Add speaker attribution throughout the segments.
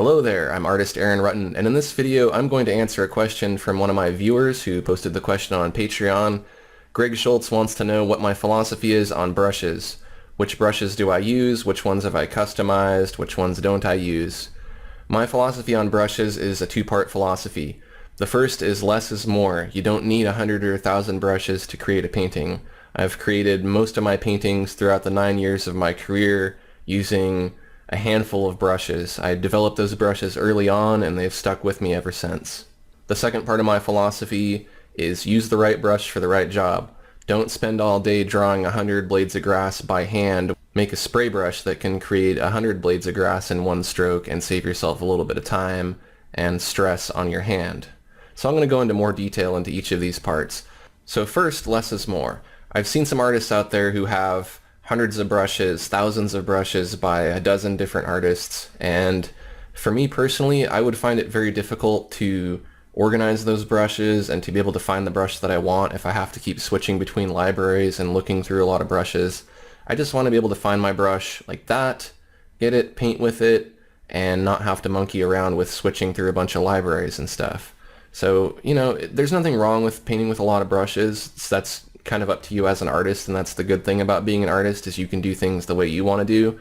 Speaker 1: Hello there, I'm artist Aaron Rutten, and in this video I'm going to answer a question from one of my viewers who posted the question on Patreon. Greg Schultz wants to know what my philosophy is on brushes. Which brushes do I use? Which ones have I customized? Which ones don't I use? My philosophy on brushes is a two-part philosophy. The first is less is more. You don't need 100 or 1,000 brushes to create a painting. I've created most of my paintings throughout the 9 years of my career using a handful of brushes. I developed those brushes early on and they've stuck with me ever since. The second part of my philosophy is use the right brush for the right job. Don't spend all day drawing 100 blades of grass by hand. Make a spray brush that can create 100 blades of grass in one stroke and save yourself a little bit of time and stress on your hand. So I'm going to go into more detail into each of these parts. So first, less is more. I've seen some artists out there who have hundreds of brushes, thousands of brushes by a dozen different artists, and for me personally, I would find it very difficult to organize those brushes and to be able to find the brush that I want if I have to keep switching between libraries and looking through a lot of brushes. I just want to be able to find my brush like that, get it, paint with it, and not have to monkey around with switching through a bunch of libraries and stuff. So, there's nothing wrong with painting with a lot of brushes. That's kind of up to you as an artist, and that's the good thing about being an artist is you can do things the way you want to do.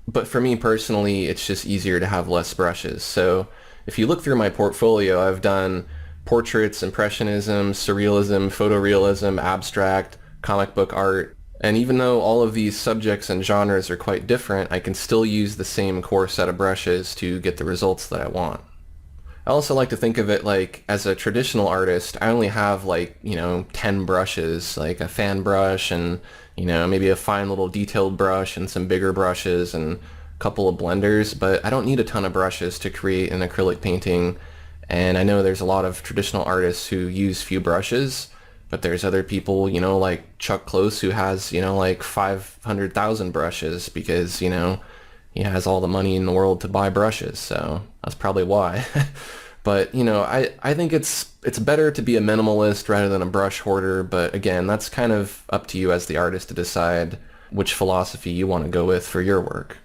Speaker 1: But for me personally, it's just easier to have less brushes. So if you look through my portfolio, I've done portraits, impressionism, surrealism, photorealism, abstract, comic book art, and even though all of these subjects and genres are quite different, I can still use the same core set of brushes to get the results that I want. I also like to think of it like, as a traditional artist, I only have 10 brushes, like a fan brush and, maybe a fine little detailed brush and some bigger brushes and a couple of blenders, but I don't need a ton of brushes to create an acrylic painting. And I know there's a lot of traditional artists who use few brushes, but there's other people, like Chuck Close, who has, 500,000 brushes because, he has all the money in the world to buy brushes, so that's probably why. But, I think it's better to be a minimalist rather than a brush hoarder, but again, that's kind of up to you as the artist to decide which philosophy you want to go with for your work.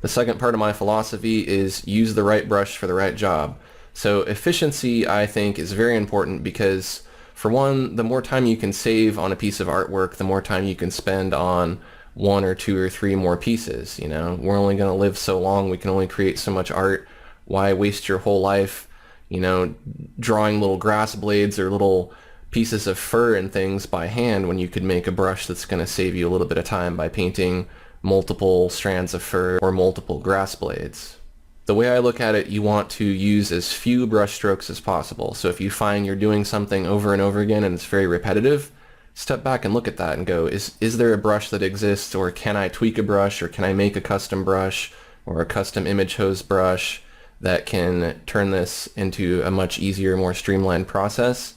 Speaker 1: The second part of my philosophy is use the right brush for the right job. So efficiency, I think, is very important because, for one, the more time you can save on a piece of artwork, the more time you can spend on one or two or three more pieces. We're only going to live so long, we can only create so much art. Why waste your whole life drawing little grass blades or little pieces of fur and things by hand when you could make a brush that's going to save you a little bit of time by painting multiple strands of fur or multiple grass blades. The way I look at it, you want to use as few brush strokes as possible. So if you find you're doing something over and over again and it's very repetitive, step back and look at that and go, is there a brush that exists, or can I tweak a brush, or can I make a custom brush or a custom image hose brush that can turn this into a much easier, more streamlined process?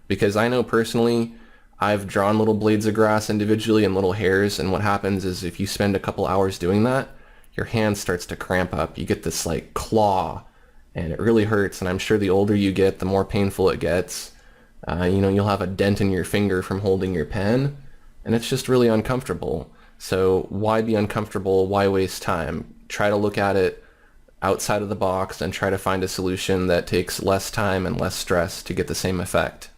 Speaker 1: Because I know personally, I've drawn little blades of grass individually and little hairs, and what happens is if you spend a couple hours doing that, your hand starts to cramp up. You get this claw, and it really hurts, and I'm sure the older you get, the more painful it gets. You'll have a dent in your finger from holding your pen, and it's just really uncomfortable. So why be uncomfortable? Why waste time? Try to look at it outside of the box and try to find a solution that takes less time and less stress to get the same effect.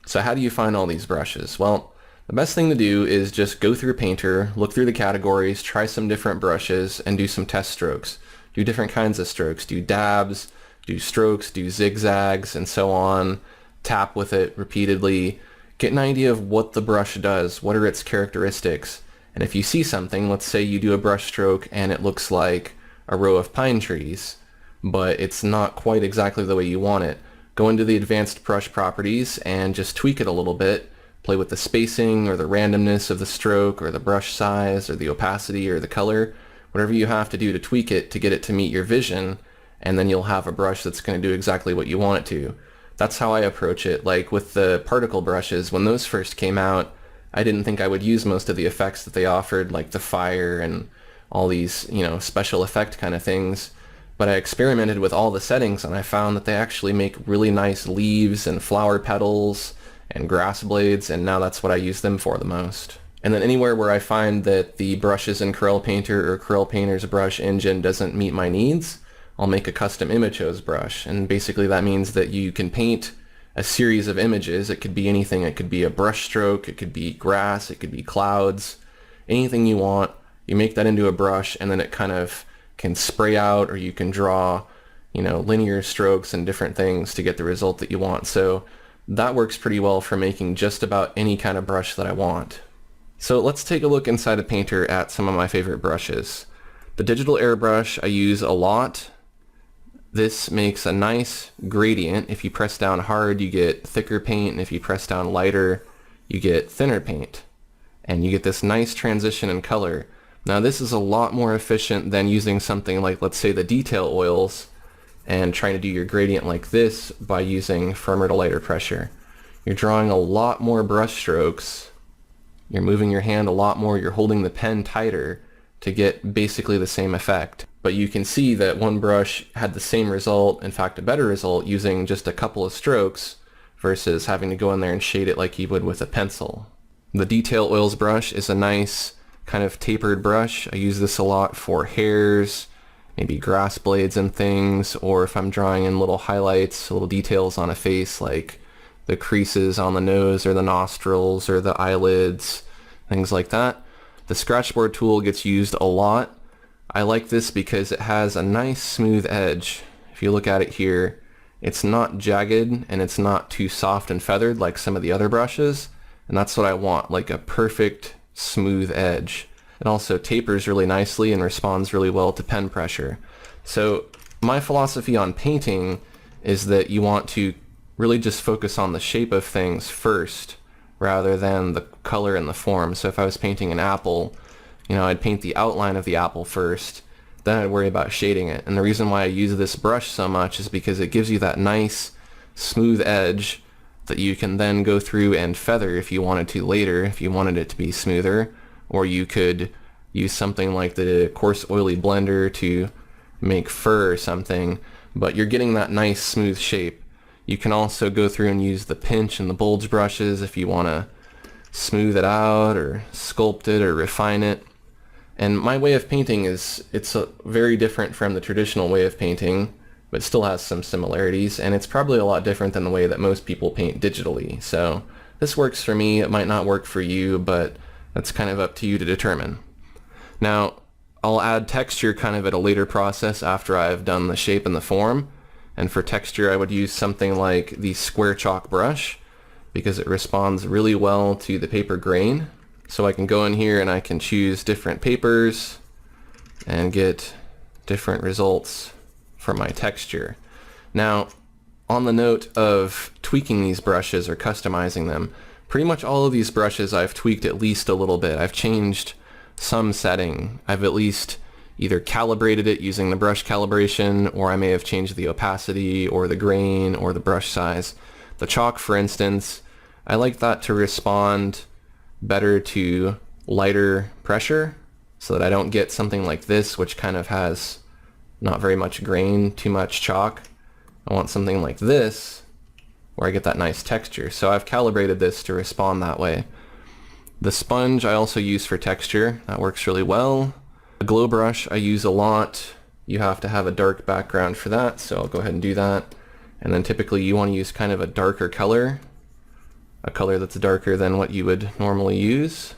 Speaker 1: So how do you find all these brushes? Well, the best thing to do is just go through Painter, look through the categories, try some different brushes, and do some test strokes. Do different kinds of strokes. Do dabs, do strokes, do zigzags, and so on. Tap with it repeatedly, get an idea of what the brush does, what are its characteristics, and if you see something, let's say you do a brush stroke and it looks like a row of pine trees, but it's not quite exactly the way you want it, go into the advanced brush properties and just tweak it a little bit, play with the spacing or the randomness of the stroke or the brush size or the opacity or the color, whatever you have to do to tweak it to get it to meet your vision, and then you'll have a brush that's going to do exactly what you want it to. That's how I approach it. Like with the particle brushes, when those first came out, I didn't think I would use most of the effects that they offered, like the fire and all these, special effect kind of things. But I experimented with all the settings and I found that they actually make really nice leaves and flower petals and grass blades, and now that's what I use them for the most. And then anywhere where I find that the brushes in Corel Painter or Corel Painter's brush engine doesn't meet my needs, I'll make a custom image hose brush. And basically that means that you can paint a series of images. It could be anything. It could be a brush stroke, it could be grass, it could be clouds, anything you want. You make that into a brush, and then it kind of can spray out, or you can draw, linear strokes and different things to get the result that you want. So that works pretty well for making just about any kind of brush that I want. So let's take a look inside of Painter at some of my favorite brushes. The digital airbrush I use a lot. This makes a nice gradient. If you press down hard, you get thicker paint, and if you press down lighter, you get thinner paint. And you get this nice transition in color. Now this is a lot more efficient than using something like, let's say, the detail oils and trying to do your gradient like this by using firmer to lighter pressure. You're drawing a lot more brush strokes. You're moving your hand a lot more. You're holding the pen tighter to get basically the same effect. But you can see that one brush had the same result, in fact a better result, using just a couple of strokes versus having to go in there and shade it like you would with a pencil. The detail oils brush is a nice kind of tapered brush. I use this a lot for hairs, maybe grass blades and things, or if I'm drawing in little highlights, little details on a face like the creases on the nose or the nostrils or the eyelids, things like that. The scratchboard tool gets used a lot. I like this because it has a nice smooth edge. If you look at it here, it's not jagged and it's not too soft and feathered like some of the other brushes, and that's what I want, like a perfect smooth edge. It also tapers really nicely and responds really well to pen pressure. So my philosophy on painting is that you want to really just focus on the shape of things first rather than the color and the form. So if I was painting an apple, I'd paint the outline of the apple first, then I'd worry about shading it. And the reason why I use this brush so much is because it gives you that nice smooth edge that you can then go through and feather if you wanted to later, if you wanted it to be smoother. Or you could use something like the coarse oily blender to make fur or something, but you're getting that nice smooth shape. You can also go through and use the pinch and the bulge brushes if you want to smooth it out or sculpt it or refine it. And my way of painting it's very different from the traditional way of painting, but still has some similarities, and it's probably a lot different than the way that most people paint digitally. So this works for me. It might not work for you, but that's kind of up to you to determine. Now, I'll add texture kind of at a later process after I've done the shape and the form. And for texture, I would use something like the square chalk brush because it responds really well to the paper grain. So I can go in here and I can choose different papers and get different results for my texture. Now, on the note of tweaking these brushes or customizing them, pretty much all of these brushes I've tweaked at least a little bit. I've changed some setting. I've at least either calibrated it using the brush calibration, or I may have changed the opacity or the grain or the brush size. The chalk, for instance, I like that to respond better to lighter pressure so that I don't get something like this, which kind of has not very much grain, too much chalk. I want something like this where I get that nice texture. So I've calibrated this to respond that way. The sponge I also use for texture. That works really well. The glow brush I use a lot. You have to have a dark background for that, so I'll go ahead and do that. And then typically you want to use kind of a darker color, a color that's darker than what you would normally use,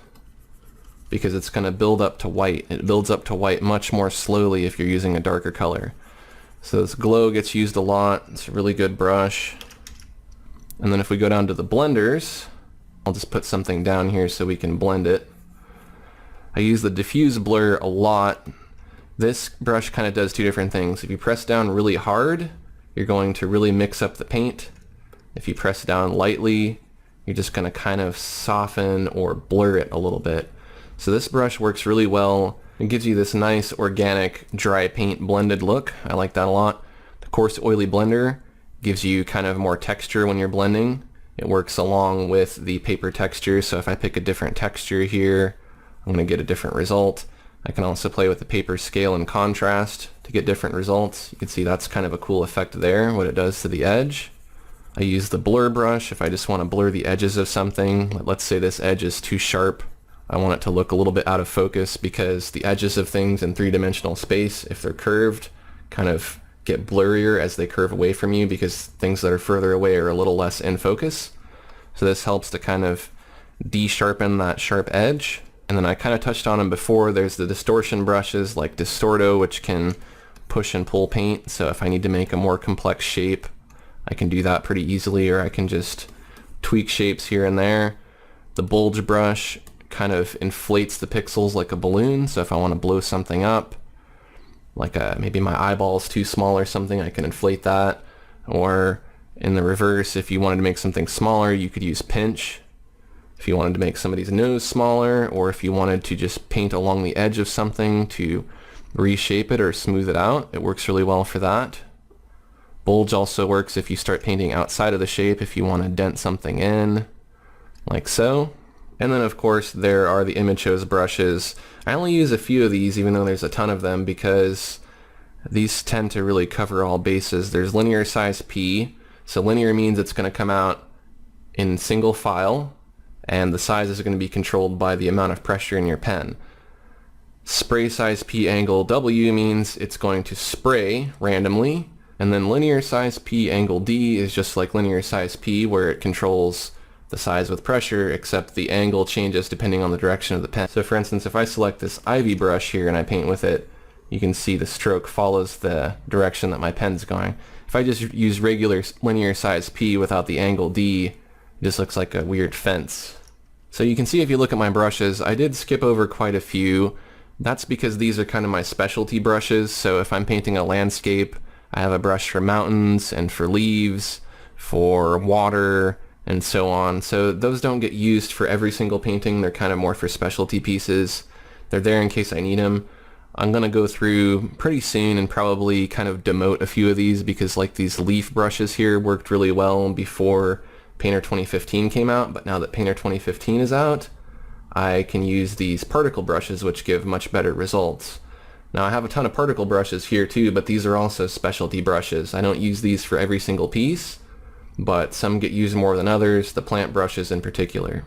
Speaker 1: because it's going to build up to white. It builds up to white much more slowly if you're using a darker color. So this glow gets used a lot. It's a really good brush. And then if we go down to the blenders, I'll just put something down here so we can blend it. I use the diffuse blur a lot. This brush kind of does two different things. If you press down really hard, you're going to really mix up the paint. If you press down lightly, you're just going to kind of soften or blur it a little bit. So this brush works really well. It gives you this nice organic dry paint blended look. I like that a lot. The coarse oily blender gives you kind of more texture when you're blending. It works along with the paper texture, so if I pick a different texture here, I'm going to get a different result. I can also play with the paper scale and contrast to get different results. You can see that's kind of a cool effect there, what it does to the edge. I use the blur brush if I just want to blur the edges of something. Let's say this edge is too sharp. I want it to look a little bit out of focus because the edges of things in three-dimensional space, if they're curved, kind of get blurrier as they curve away from you because things that are further away are a little less in focus. So this helps to kind of de-sharpen that sharp edge. And then I kind of touched on them before. There's the distortion brushes like Distorto, which can push and pull paint. So if I need to make a more complex shape, I can do that pretty easily, or I can just tweak shapes here and there. The bulge brush kind of inflates the pixels like a balloon. So if I want to blow something up, like maybe my eyeball's too small or something, I can inflate that. Or in the reverse, if you wanted to make something smaller, you could use pinch. If you wanted to make somebody's nose smaller, or if you wanted to just paint along the edge of something to reshape it or smooth it out, it works really well for that. Bulge also works if you start painting outside of the shape, if you want to dent something in, like so. And then of course there are the Imachose brushes. I only use a few of these, even though there's a ton of them, because these tend to really cover all bases. There's linear size P, so linear means it's going to come out in single file, and the size is going to be controlled by the amount of pressure in your pen. Spray size P angle W means it's going to spray randomly, and then linear size P angle D is just like linear size P, where it controls the size with pressure, except the angle changes depending on the direction of the pen. So for instance, if I select this Ivy brush here and I paint with it, you can see the stroke follows the direction that my pen's going. If I just use regular linear size P without the angle D, it just looks like a weird fence. So you can see if you look at my brushes, I did skip over quite a few. That's because these are kind of my specialty brushes. So if I'm painting a landscape, I have a brush for mountains and for leaves, for water, and so on. So those don't get used for every single painting. They're kind of more for specialty pieces. They're there in case I need them. I'm going to go through pretty soon and probably kind of demote a few of these, because like these leaf brushes here worked really well before Painter 2015 came out, but now that Painter 2015 is out, I can use these particle brushes, which give much better results. Now I have a ton of particle brushes here too, but these are also specialty brushes. I don't use these for every single piece, but some get used more than others, the plant brushes in particular.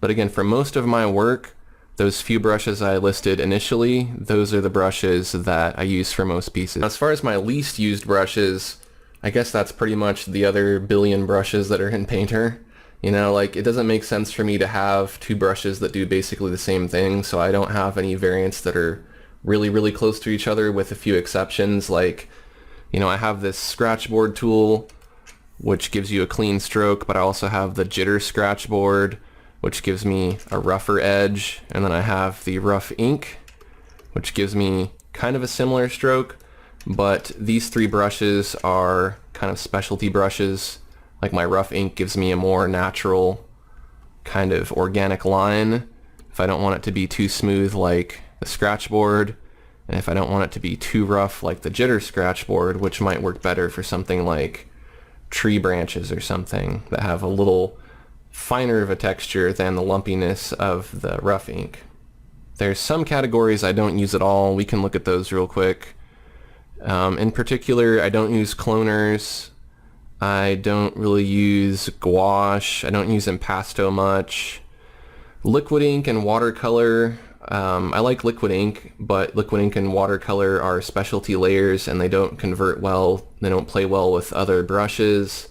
Speaker 1: But again, for most of my work, those few brushes I listed initially, those are the brushes that I use for most pieces. As far as my least used brushes, I guess that's pretty much the other billion brushes that are in Painter. You know, like it doesn't make sense for me to have two brushes that do basically the same thing, so I don't have any variants that are really close to each other, with a few exceptions. Like, you know, I have this scratch board tool, which gives you a clean stroke, but I also have the jitter scratch board, which gives me a rougher edge, and then I have the rough ink, which gives me kind of a similar stroke. But these three brushes are kind of specialty brushes. Like my rough ink gives me a more natural kind of organic line if I don't want it to be too smooth like the scratch board, and if I don't want it to be too rough like the jitter scratch board, which might work better for something like tree branches or something that have a little finer of a texture than the lumpiness of the rough ink. There's some categories I don't use at all. We can look at those real quick. In particular, I don't use cloners. I don't really use gouache. I don't use impasto much. Liquid ink and watercolor. I like liquid ink, but liquid ink and watercolor are specialty layers and they don't convert well. They don't play well with other brushes.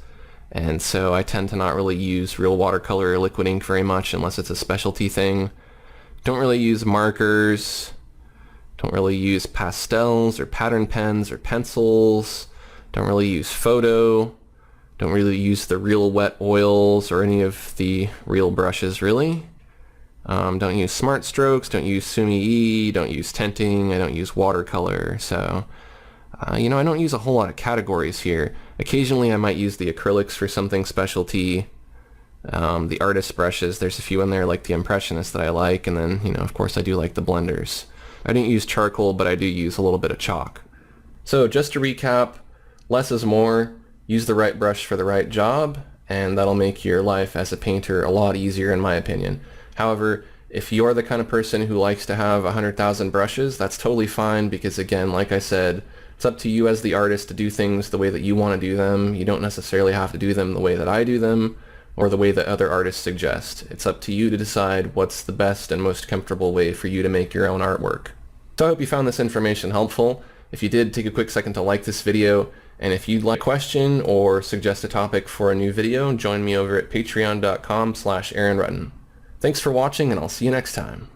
Speaker 1: And so I tend to not really use real watercolor or liquid ink very much unless it's a specialty thing. Don't really use markers. Don't really use pastels or pattern pens or pencils. Don't really use photo. Don't really use the real wet oils or any of the real brushes really. Don't use smart strokes. Don't use sumi-e. Don't use tinting. I don't use watercolor. So, you know, I don't use a whole lot of categories here. Occasionally I might use the acrylics for something specialty. The artist brushes, there's a few in there like the Impressionist that I like, and then, you know, of course I do like the blenders. I don't use charcoal, but I do use a little bit of chalk. So just to recap, less is more. Use the right brush for the right job, and that'll make your life as a painter a lot easier in my opinion. However, if you're the kind of person who likes to have 100,000 brushes, that's totally fine, because again, like I said, it's up to you as the artist to do things the way that you want to do them. You don't necessarily have to do them the way that I do them, or the way that other artists suggest. It's up to you to decide what's the best and most comfortable way for you to make your own artwork. So I hope you found this information helpful. If you did, take a quick second to like this video, and if you'd like a question or suggest a topic for a new video, join me over at patreon.com/AaronRutton. Thanks for watching, and I'll see you next time.